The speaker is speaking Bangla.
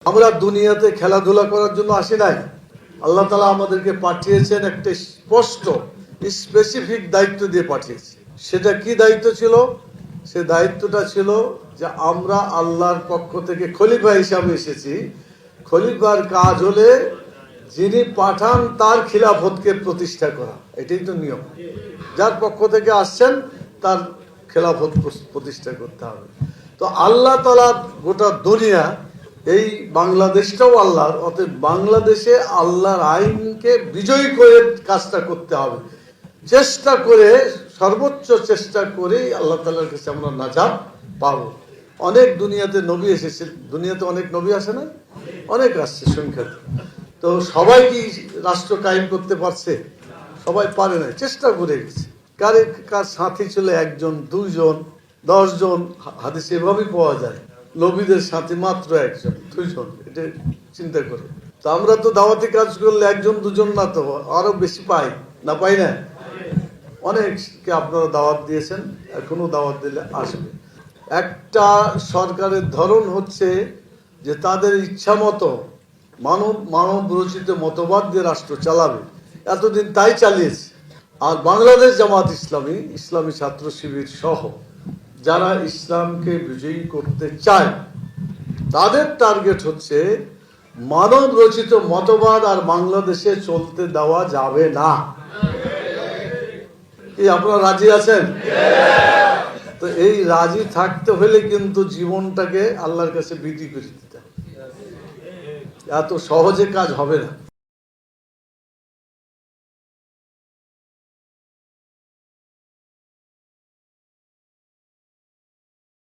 আমরা দুনিয়াতে খেলাধুলা করার জন্য আসি নাই। আল্লাহ তাআলা আমাদেরকে পাঠিয়েছেন একটা স্পষ্ট স্পেসিফিক দায়িত্ব দিয়ে পাঠিয়েছে। সেটা কি দায়িত্ব ছিল? সে দায়িত্বটা ছিল যে আমরা আল্লাহর পক্ষ থেকে খলিফা হিসাবে এসেছি। খলিফার কাজ হলে যিনি পাঠান তার খিলাফতকে প্রতিষ্ঠা করা, এটাই তো নিয়ম। যার পক্ষ থেকে আসছেন তার খেলাফত প্রতিষ্ঠা করতে হবে। তো আল্লাহ তাআলা গোটা দুনিয়া, এই বাংলাদেশটাও আল্লাহর, অতএব বাংলাদেশে আল্লাহর আইনকে বিজয়ী করে কাজটা করতে হবে। চেষ্টা করে, সর্বোচ্চ চেষ্টা করেই আল্লাহ তাআলার কাছে আমরা নাজাত পাবো। অনেক দুনিয়াতে নবী এসেছে, দুনিয়াতে অনেক নবী আসে না? অনেক আসছে সংখ্যাতে। তো সবাই কি রাষ্ট্র কায়েম করতে পারছে? সবাই পারে না, চেষ্টা করে গেছে। কার সাথী ছিল একজন, দুইজন, 10 জন, হাদিসে এভাবেই পাওয়া যায়। নবীদের সাথে মাত্র একজন, দুইজন, এটা চিন্তা করে। তো আমরা তো দাওয়াতি কাজ করলে একজন দুজন না, তো আরো বেশি পাই না, পাই না? অনেককে আপনারা দাওয়াত দিয়েছেন, এখনো দাওয়াত দিলে আসবে। একটা সরকারের ধরন হচ্ছে যে তাদের ইচ্ছা মতো মানব রচিত মতবাদ দিয়ে রাষ্ট্র চালাবে। এতদিন তাই চালিয়েছে। আর বাংলাদেশ জামাত ইসলামী, ইসলামী ছাত্র শিবির সহ যারা ইসলামকে বিজয়ী করতে চায়, তাদের টার্গেট হচ্ছে মানব রচিত মতবাদ আর বাংলাদেশে চলতে দেওয়া যাবে না। কি আপনারা রাজি আছেন? তো এই রাজি থাকতে হলে কিন্তু জীবনটাকে আল্লাহর কাছে বিক্রি করে দিতে হবে। এত সহজে কাজ হবে না।